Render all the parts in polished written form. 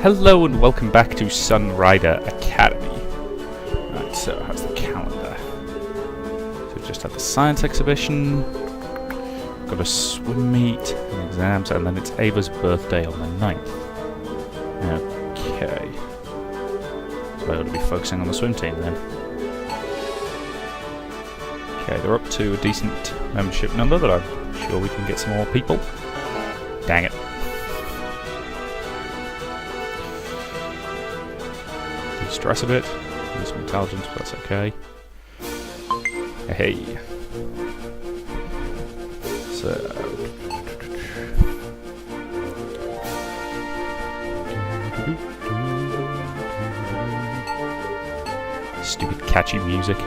Hello and welcome back to Sunrider Academy. Right, so how's the calendar? So just had the science exhibition, got a swim meet, and exams, and then it's Ava's birthday on the 9th. Okay. So I ought to be focusing on the swim team then. Okay, they're up to a decent membership number, but I'm sure we can get some more people. Dang it. Stress a bit, use some intelligence, but that's okay. Hey. So. Stupid catchy music.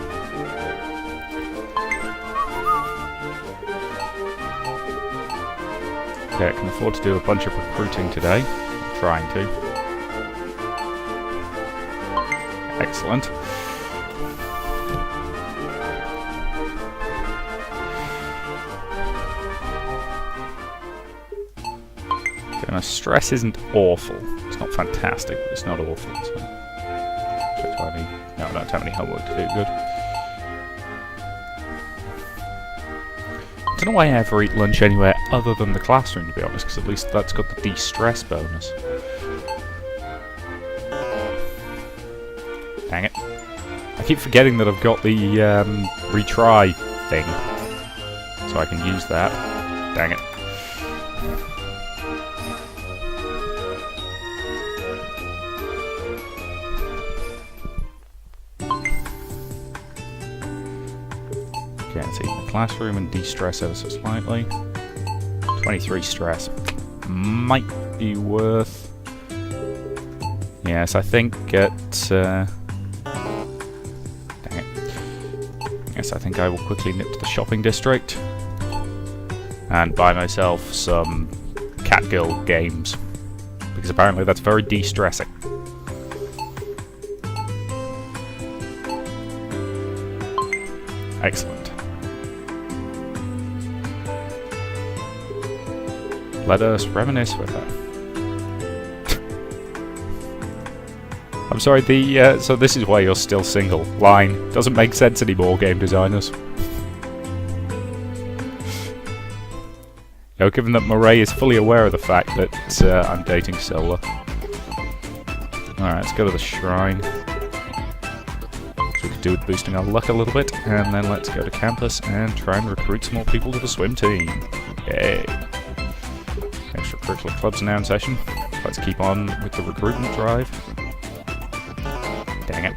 Okay, I can afford to do a bunch of recruiting today. I'm trying to. Excellent. Okay, my stress isn't awful. It's not fantastic, but it's not awful. So. No, I don't have any homework to do. Good. I don't know why I ever eat lunch anywhere other than the classroom, to be honest, because at least that's got the de-stress bonus. Dang it. I keep forgetting that I've got the retry thing, so I can use that. Dang it. Okay, let's eat in the classroom and de-stress ever so slightly. 23 stress. Might be worth... Yes, I think at... I think I will quickly nip to the shopping district and buy myself some Catgirl games, because apparently that's very de-stressing. Excellent. Let us reminisce with her. I'm sorry, so this is why you're still single. Line. Doesn't make sense anymore, game designers. Given that Murray is fully aware of the fact that I'm dating Sola. Alright, let's go to the shrine. So we could do with boosting our luck a little bit, and then let's go to campus and try and recruit some more people to the swim team. Yay! Extracurricular clubs now in session. Let's keep on with the recruitment drive. Dang it.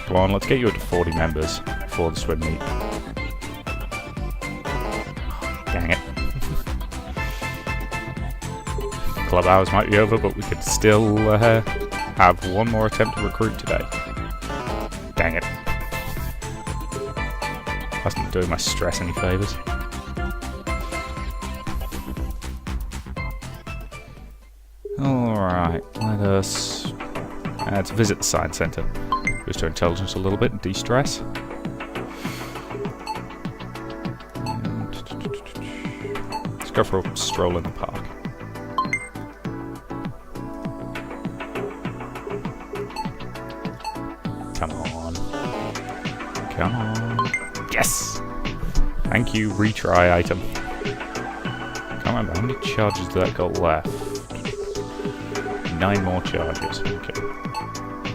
Come on, let's get you up to 40 members for the swim meet. Dang it. Club hours might be over, but we could still have one more attempt to recruit today. Dang it. That's not doing my stress any favours. Alright, let us to visit the science centre. Boost our intelligence a little bit and de-stress. Let's go for a stroll in the park. Come on. Come on. Yes! Thank you, retry item. Can't remember, how many charges did that got left? 9 more charges. Okay.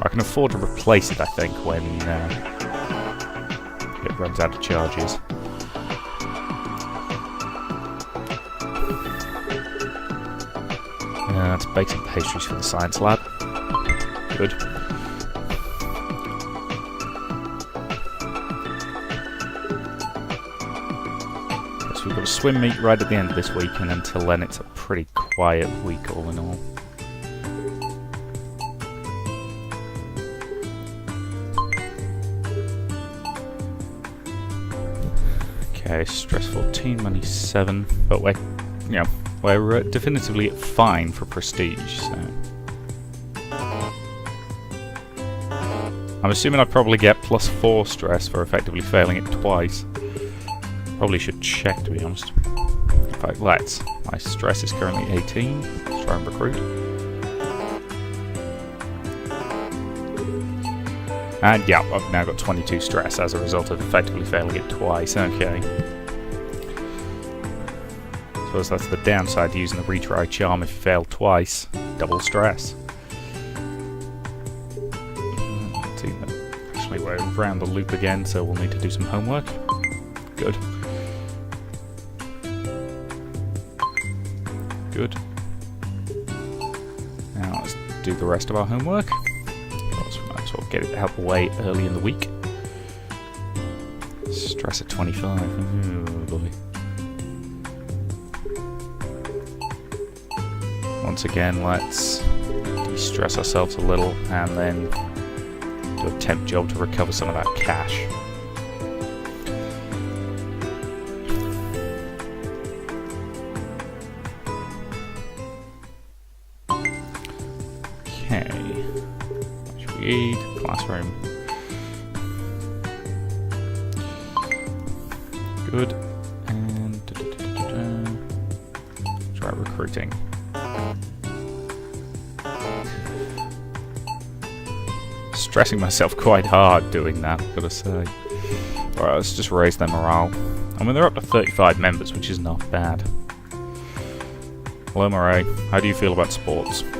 I can afford to replace it, I think, when it runs out of charges. Let's bake some pastries for the science lab. Good. So we've got a swim meet right at the end of this week, and until then it's a pretty quiet week all in all. Okay, stress 14, money 7, but we're definitively at fine for prestige, so... I'm assuming I probably get +4 stress for effectively failing it twice. Probably should check, to be honest. In fact, let's. My stress is currently 18. try and recruit. And yeah, I've now got 22 stress as a result of effectively failing it twice. Okay. Suppose that's the downside to using the retry charm if you fail twice. Double stress. Let's see, actually we're around the loop again, so we'll need to do some homework. Good. Good. Now let's do the rest of our homework. So we'll get it out of the way early in the week. Stress at 25. Oh boy. Once again, let's de-stress ourselves a little and then do a temp job to recover some of that cash. Okay. What should we eat? Classroom. Good. And try recruiting. Stressing myself quite hard doing that, gotta say. Alright, let's just raise their morale. I mean, they're up to 35 members, which is not bad. Hello, Murray. How do you feel about sports? We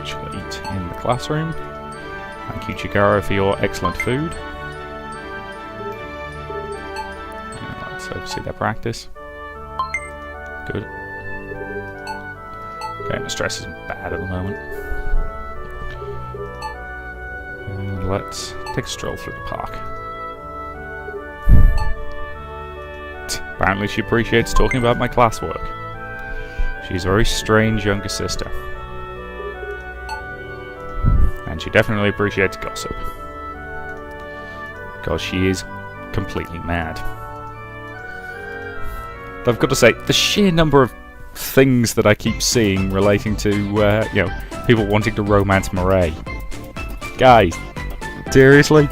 shall eat in the classroom. Thank you, Chigaro, for your excellent food. Oversee their practice. Good. Okay, my stress isn't bad at the moment. And let's take a stroll through the park. Apparently she appreciates talking about my classwork. She's a very strange younger sister. And she definitely appreciates gossip. Because she is completely mad. I've got to say, the sheer number of things that I keep seeing relating to, you know, people wanting to romance Murray. Guys, seriously?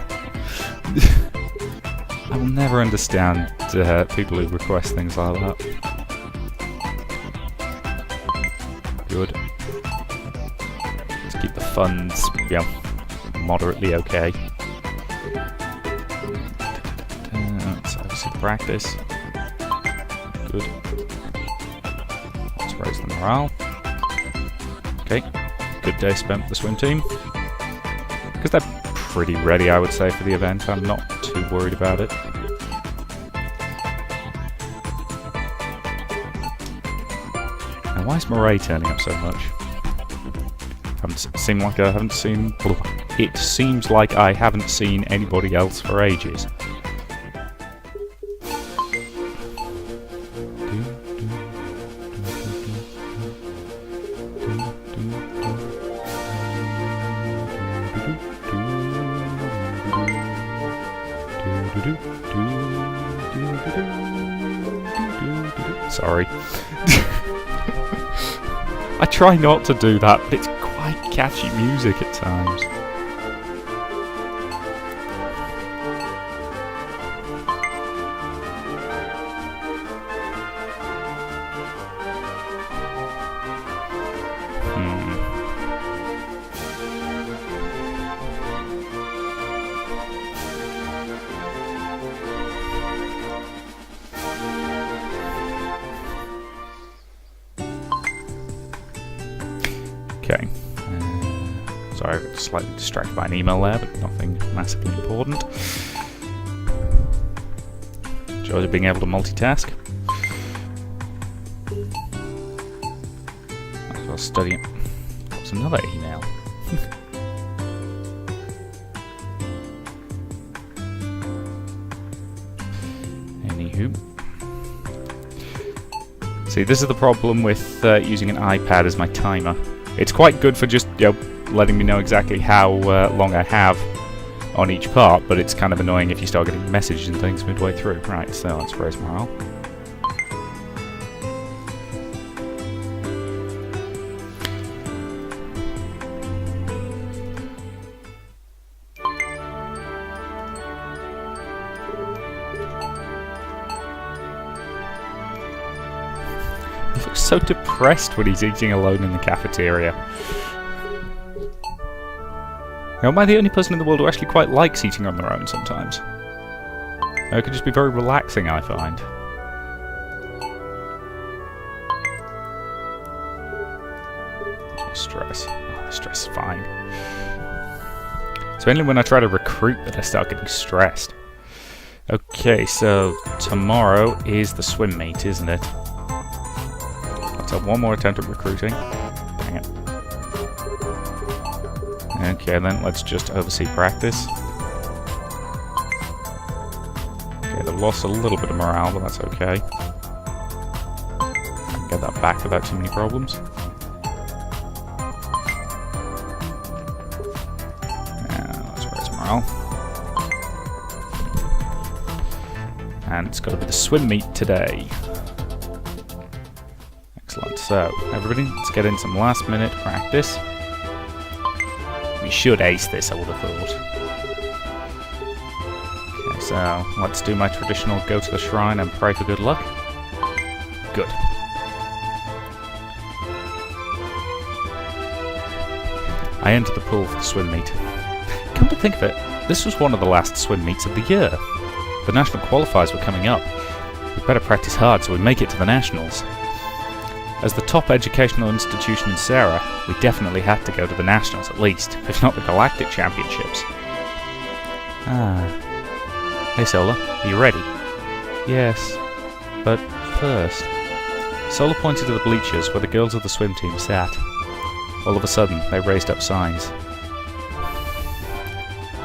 I will never understand people who request things like that. Good. Let's keep the funds, you know, moderately okay. Let's obviously practice. Good. Let's raise the morale. Okay. Good day spent with the swim team. Because they're pretty ready, I would say, for the event. I'm not too worried about it. Now, why is Murray turning up so much? It seems like I haven't seen anybody else for ages. Sorry. I try not to do that, but it's quite catchy music at times. Okay. Sorry, I got slightly distracted by an email there, but nothing massively important. Joys of being able to multitask. As well as studying. That was another email. Anywho. See, this is the problem with using an iPad as my timer. It's quite good for just, you know, letting me know exactly how long I have on each part, but it's kind of annoying if you start getting messages and things midway through. Right, so let's raise morale. looks so depressed when he's eating alone in the cafeteria. Now, am I the only person in the world who actually quite likes eating on their own sometimes? It can just be very relaxing, I find. Stress. Oh, the stress is fine. It's only when I try to recruit that I start getting stressed. Okay, so tomorrow is the swim meet, isn't it? Let's have one more attempt at recruiting. Dang it. Okay, then let's just oversee practice. Okay, they've lost a little bit of morale, but that's okay. I can get that back without too many problems. And it's got to be the swim meet today. Excellent. So, everybody, let's get in some last minute practice. We should ace this, I would have thought. Okay, so let's do my traditional go to the shrine and pray for good luck. Good. I entered the pool for the swim meet. Come to think of it, this was one of the last swim meets of the year. The national qualifiers were coming up. We'd better practice hard so we make it to the nationals. As the top educational institution in Sarah, we definitely had to go to the nationals at least, if not the galactic championships. Hey Sola, are you ready? Yes, but first... Sola pointed to the bleachers where the girls of the swim team sat. All of a sudden, they raised up signs.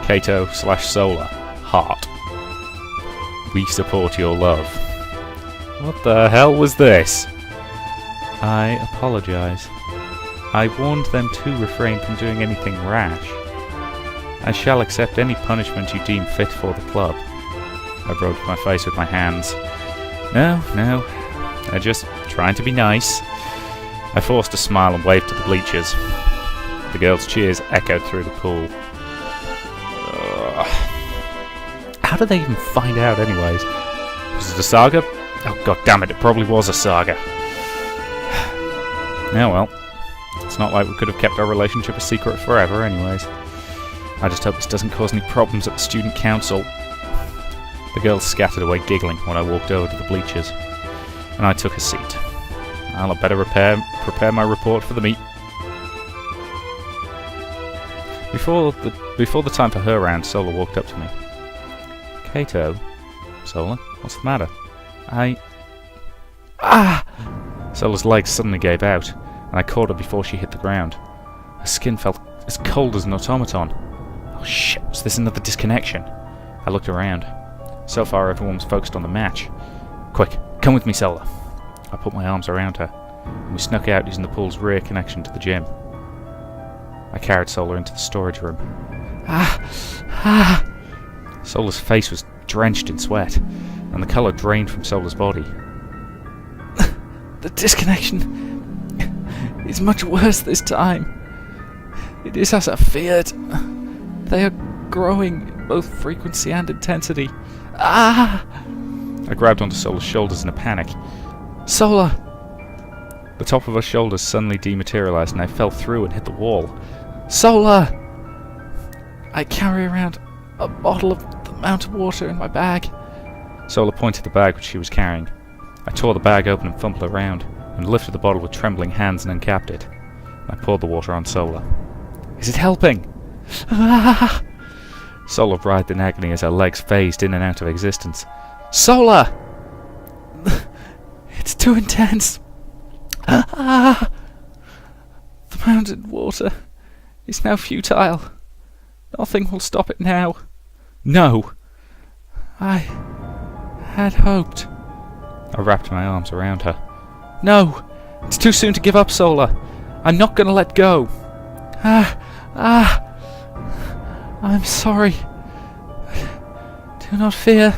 Kato/Sola, heart. We support your love. What the hell was this? I apologize. I warned them to refrain from doing anything rash. I shall accept any punishment you deem fit for the club. I rubbed my face with my hands. No, they're just trying to be nice. I forced a smile and waved to the bleachers. The girls' cheers echoed through the pool. How did they even find out anyways? Was it a saga? Oh god damn it, it probably was a saga. Now well, it's not like we could have kept our relationship a secret forever anyways. I just hope this doesn't cause any problems at the student council. The girls scattered away giggling when I walked over to the bleachers, and I took a seat. I'll better prepare my report for the meet. Before the time for her round, Sola walked up to me. Kato? Sola, what's the matter? Sola's legs suddenly gave out, and I caught her before she hit the ground. Her skin felt as cold as an automaton. Oh shit, was this another disconnection? I looked around. So far everyone was focused on the match. Quick, come with me, Sola. I put my arms around her, and we snuck out using the pool's rear connection to the gym. I carried Sola into the storage room. Sola's face was drenched in sweat, and the colour drained from Sola's body. The disconnection is much worse this time. It is as I feared. They are growing in both frequency and intensity. I grabbed onto Sola's shoulders in a panic. Sola! The top of her shoulders suddenly dematerialised and I fell through and hit the wall. Sola! I carry around a bottle of the mountain water in my bag. Sola pointed the bag which she was carrying. I tore the bag open and fumbled around, and lifted the bottle with trembling hands and uncapped it. I poured the water on Sola. Is it helping? Sola writhed in agony as her legs phased in and out of existence. Sola! It's too intense. The mountain water is now futile. Nothing will stop it now. No! I had hoped. I wrapped my arms around her. No! It's too soon to give up, Sola. I'm not going to let go. I'm sorry. Do not fear.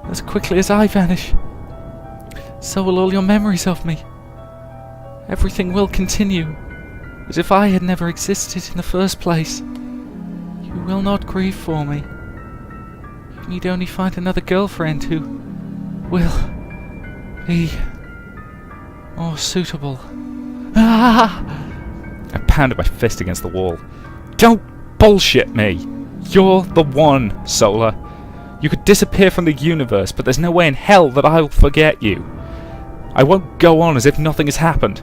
As quickly as I vanish, so will all your memories of me. Everything will continue, as if I had never existed in the first place. You will not grieve for me. You need only find another girlfriend who will be more suitable. Ah! I pounded my fist against the wall. Don't bullshit me! You're the one, Sola. You could disappear from the universe, but there's no way in hell that I'll forget you. I won't go on as if nothing has happened.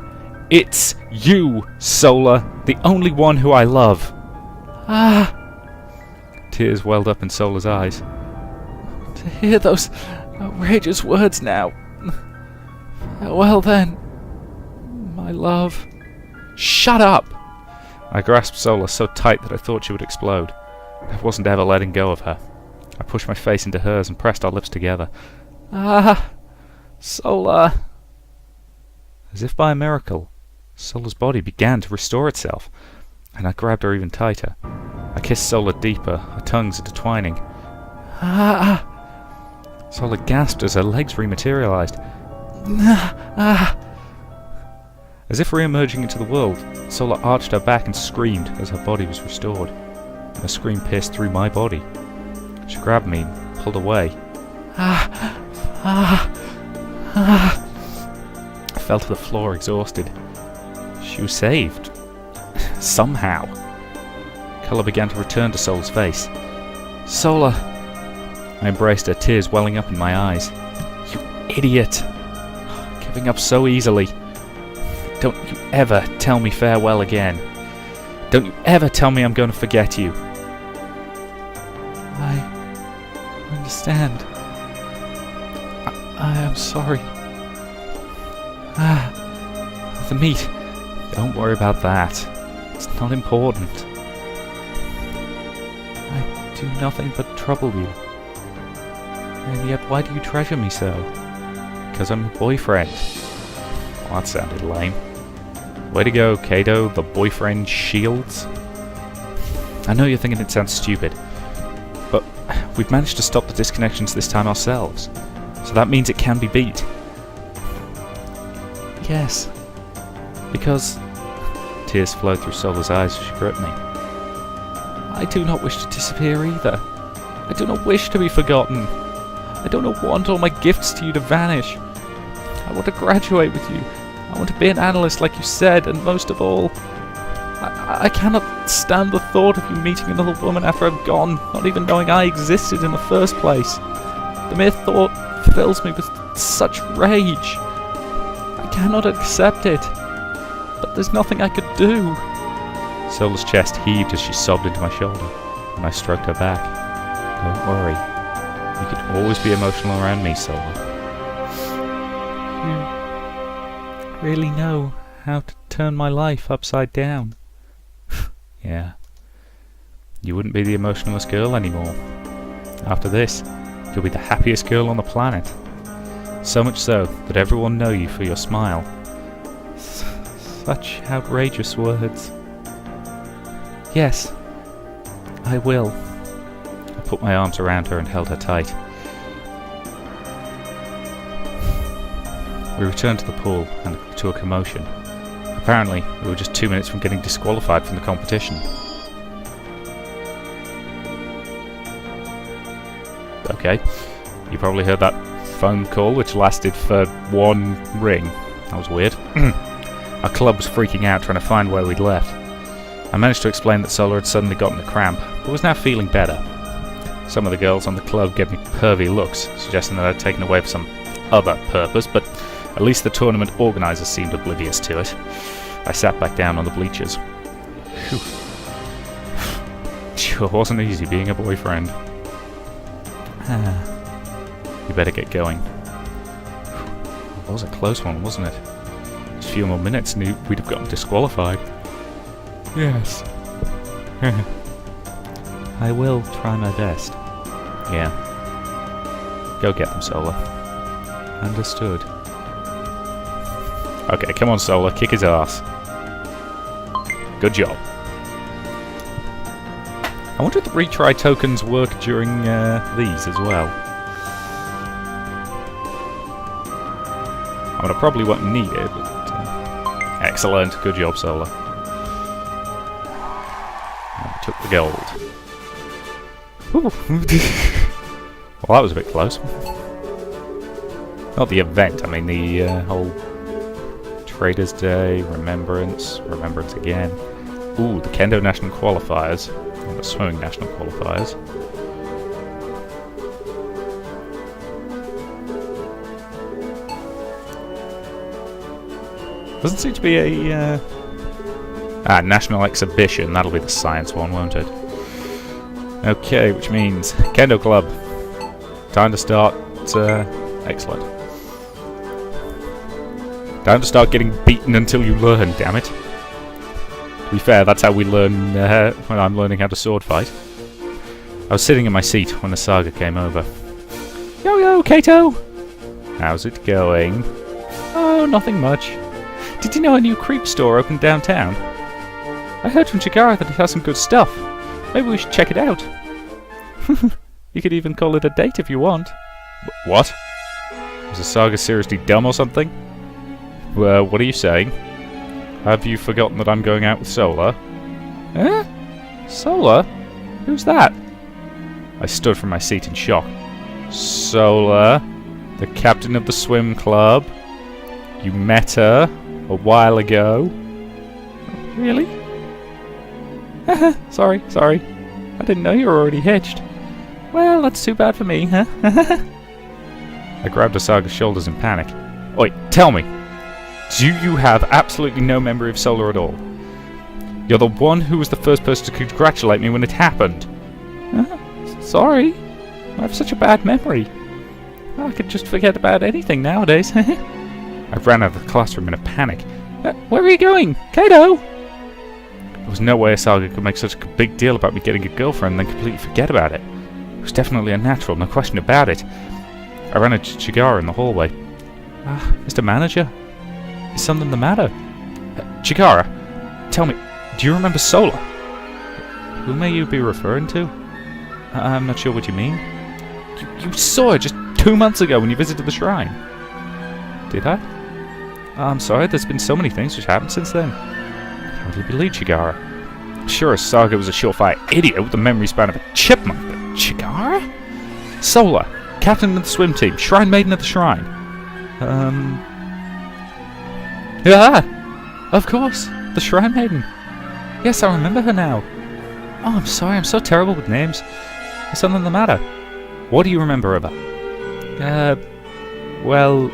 It's you, Sola, the only one who I love. Ah! Tears welled up in Sola's eyes. To hear those outrageous words now. Farewell then, my love. Shut up! I grasped Sola so tight that I thought she would explode. I wasn't ever letting go of her. I pushed my face into hers and pressed our lips together. Ah! Sola! As if by a miracle, Sola's body began to restore itself, and I grabbed her even tighter. I kissed Sola deeper, our tongues intertwining. Ah! Sola gasped as her legs rematerialized. Ah! As if re-emerging into the world, Sola arched her back and screamed as her body was restored. Her scream pierced through my body. She grabbed me and pulled away. Ah! Ah! Ah! I fell to the floor exhausted. She was saved. Somehow. Colour began to return to Sola's face. Sola! I embraced her, tears welling up in my eyes. You idiot! Giving up so easily. Don't you ever tell me farewell again. Don't you ever tell me I'm going to forget you. I understand. I am sorry. Ah, the meat. Don't worry about that. It's not important. I do nothing but trouble you. And yet why do you treasure me so? Because I'm your boyfriend. Well, that sounded lame. Way to go, Kato, the boyfriend shields. I know you're thinking it sounds stupid, but we've managed to stop the disconnections this time ourselves. So that means it can be beat. Yes. Because... Tears flowed through Sola's eyes as she gripped me. I do not wish to disappear either. I do not wish to be forgotten. I do not want all my gifts to you to vanish. I want to graduate with you. I want to be an analyst like you said, and most of all, I cannot stand the thought of you meeting another woman after I've gone, not even knowing I existed in the first place. The mere thought fills me with such rage. I cannot accept it, but there's nothing I could do. Sola's chest heaved as she sobbed into my shoulder, and I stroked her back. Don't worry. You can always be emotional around me, Sola. You really know how to turn my life upside down. Yeah. You wouldn't be the emotionless girl anymore. After this, you'll be the happiest girl on the planet. So much so that everyone know you for your smile. Such outrageous words. Yes, I will. I put my arms around her and held her tight. We returned to the pool and to a commotion. Apparently, we were just 2 minutes from getting disqualified from the competition. Okay, you probably heard that phone call which lasted for 1 ring. That was weird. Our club was freaking out trying to find where we'd left. I managed to explain that Sola had suddenly gotten a cramp, but was now feeling better. Some of the girls on the club gave me pervy looks, suggesting that I'd taken away for some other purpose, but at least the tournament organisers seemed oblivious to it. I sat back down on the bleachers. Whew. Sure wasn't easy being a boyfriend. You better get going. It was a close one, wasn't it? Just a few more minutes and we'd have gotten disqualified. Yes. I will try my best. Yeah. Go get them, Sola. Understood. Okay, come on, Sola, kick his ass. Good job. I wonder if the retry tokens work during these as well. I mean, I probably won't need it, but... excellent, good job, Sola. And we took the gold. Well, that was a bit close. Not the event, I mean the whole Traders Day, Remembrance, Remembrance again. Ooh, the Kendo National Qualifiers, and the Swimming National Qualifiers. Doesn't seem to be a national exhibition. That'll be the science one, won't it? Okay, which means Kendo Club. Time to start. Excellent. Time to start getting beaten until you learn. Damn it. To be fair, that's how we learn when I'm learning how to sword fight. I was sitting in my seat when the saga came over. Yo, Kato! How's it going? Oh, nothing much. Did you know a new creep store opened downtown? I heard from Chigara that it has some good stuff. Maybe we should check it out. You could even call it a date if you want. What? Is the saga seriously dumb or something? Well, what are you saying? Have you forgotten that I'm going out with Sola? Eh? Sola? Who's that? I stood from my seat in shock. Sola, the captain of the swim club. You met her a while ago. Really? Sorry. I didn't know you were already hitched. Well, that's too bad for me, huh? I grabbed Asaga's shoulders in panic. Oi, tell me, do you have absolutely no memory of Sola at all? You're the one who was the first person to congratulate me when it happened. Sorry, I have such a bad memory. I could just forget about anything nowadays. I ran out of the classroom in a panic. Where are you going? Kato! There was no way Asaga could make such a big deal about me getting a girlfriend and then completely forget about it. It was definitely unnatural, no question about it. I ran into Chigara in the hallway. Mr. Manager? Is something the matter? Chigara, tell me, do you remember Sola? Who may you be referring to? I'm not sure what you mean. You saw her just 2 months ago when you visited the shrine. Did I? I'm sorry, there's been so many things which happened since then. How do you believe Chigara? Sure, Saga was a surefire idiot with the memory span of a chipmunk, but Chigara? Sola, captain of the swim team, shrine maiden of the shrine. Of course, the shrine maiden. Yes, I remember her now. Oh, I'm sorry, I'm so terrible with names. Is something the matter? What do you remember of her? Well,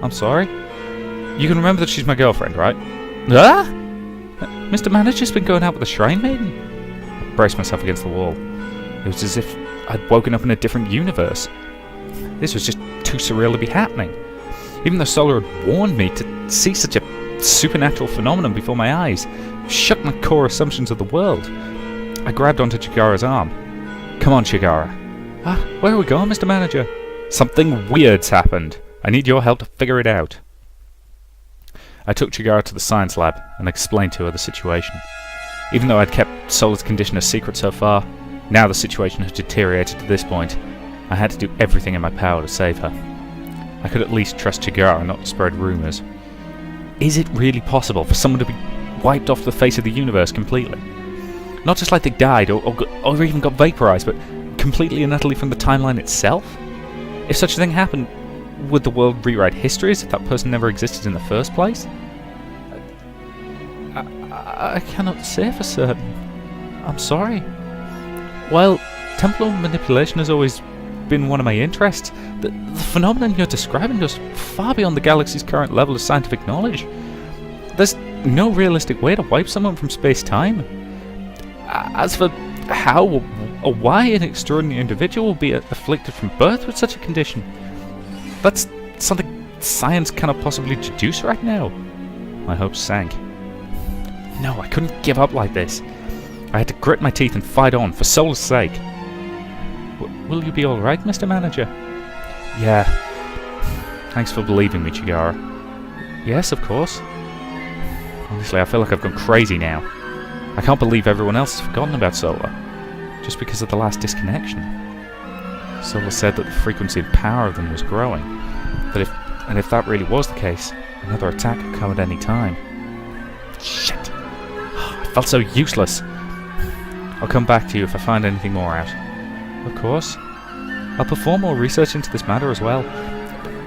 I'm sorry? You can remember that she's my girlfriend, right? Mr. Manager's been going out with the Shrine Maiden? I braced myself against the wall. It was as if I'd woken up in a different universe. This was just too surreal to be happening. Even though Sola had warned me, to see such a supernatural phenomenon before my eyes shook my core assumptions of the world. I grabbed onto Chigara's arm. Come on, Chigara. Where are we going, Mr. Manager? Something weird's happened. I need your help to figure it out. I took Chigara to the science lab and explained to her the situation. Even though I'd kept Sola's condition a secret so far, now the situation had deteriorated to this point. I had to do everything in my power to save her. I could at least trust Chigara not to spread rumours. Is it really possible for someone to be wiped off the face of the universe completely? Not just like they died or even got vaporized, but completely and utterly from the timeline itself? If such a thing happened, would the world rewrite history as if that person never existed in the first place? I cannot say for certain. I'm sorry. While temporal manipulation has always been one of my interests, the phenomenon you're describing goes far beyond the galaxy's current level of scientific knowledge. There's no realistic way to wipe someone from space-time. As for how or why an extraordinary individual will be afflicted from birth with such a condition, that's something science cannot possibly deduce right now. My hopes sank. No, I couldn't give up like this. I had to grit my teeth and fight on, for Sola's sake. Will you be alright, Mr. Manager? Yeah. Thanks for believing me, Chigara. Yes, of course. Honestly, I feel like I've gone crazy now. I can't believe everyone else has forgotten about Sola, just because of the last disconnection. Sola said that the frequency and power of them was growing, but if that really was the case, another attack could come at any time. Shit! I felt so useless. I'll come back to you if I find anything more out. Of course. I'll perform more research into this matter as well.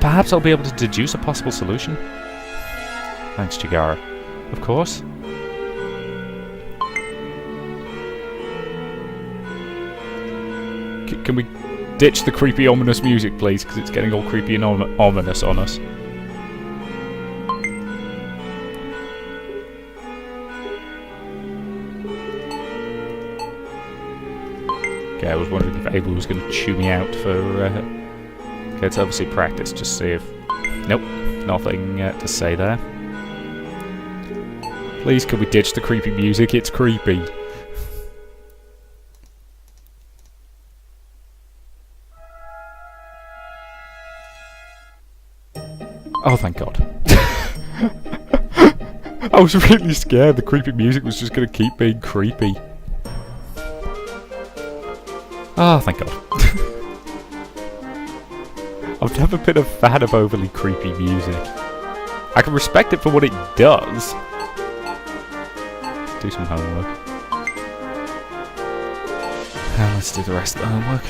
Perhaps I'll be able to deduce a possible solution. Thanks, Chigara. Of course. Can we ditch the creepy, ominous music, please? Because it's getting all creepy and ominous on us. Okay, I was wondering if Abel was going to chew me out for... okay, let's obviously practice, just see if... Nope, nothing to say there. Please, can we ditch the creepy music? It's creepy. Oh, thank God. I was really scared the creepy music was just going to keep being creepy. Ah, oh, thank God. I've never been a fan of overly creepy music. I can respect it for what it does. Do some homework. And let's do the rest of the homework.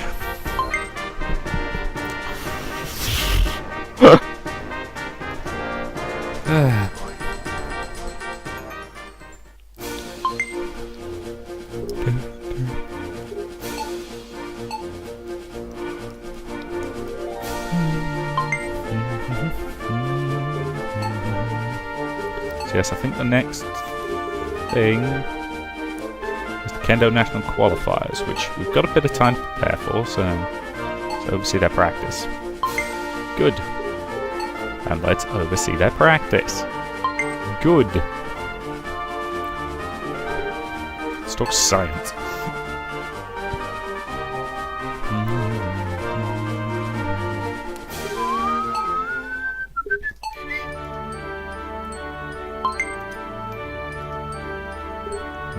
So yes, I think the next thing is the Kendo National Qualifiers, which we've got a bit of time to prepare for, so oversee their practice. Good. And let's oversee their practice. Good. Let's talk science.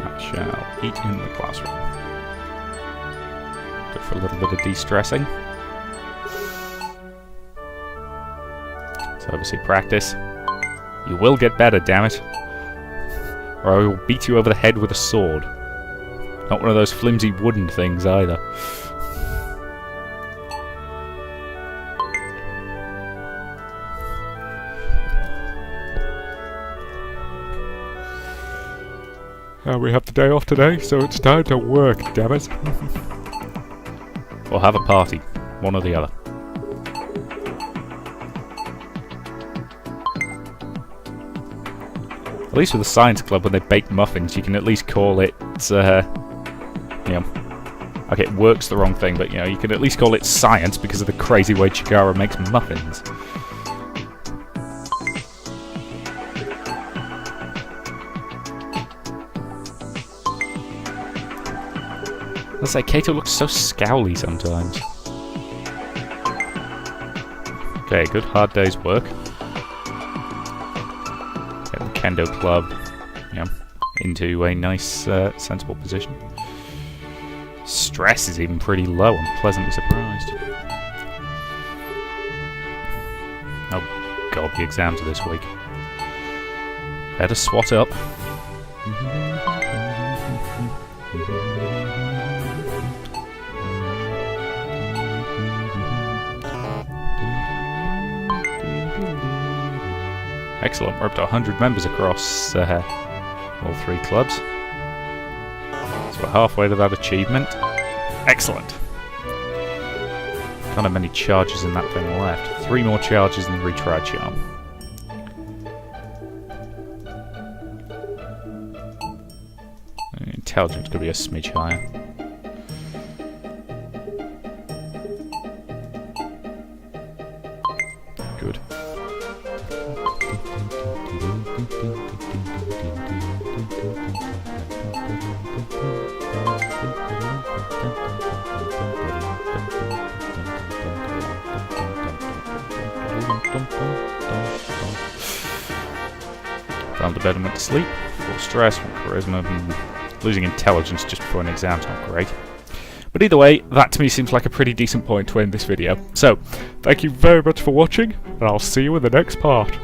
I shall eat in the classroom. Go for a little bit of de-stressing. So obviously practice. You will get better, damn it. Or I will beat you over the head with a sword. Not one of those flimsy wooden things either. We have the day off today, so it's time to work, damn it. Or have a party. One or the other. At least with the science club, when they bake muffins, you can at least call it, you know, okay, it works the wrong thing, but, you know, you can at least call it science because of the crazy way Chigara makes muffins. Let's say Kato looks so scowly sometimes. Okay, good hard day's work. Get the Kendo Club, yeah, into a nice, sensible position. Stress is even pretty low. I'm pleasantly surprised. Oh God, the exams are this week. Better swat up. Excellent, we're up to 100 members across all three clubs. So we're halfway to that achievement. Excellent. Kind of many charges in that thing left. 3 more charges in the retry charm. Intelligence could be a smidge higher. Good. Found the bed and went to sleep. Full stress, full charisma, and losing intelligence just before an exam's not great. But either way, that to me seems like a pretty decent point to end this video. So, thank you very much for watching, and I'll see you in the next part.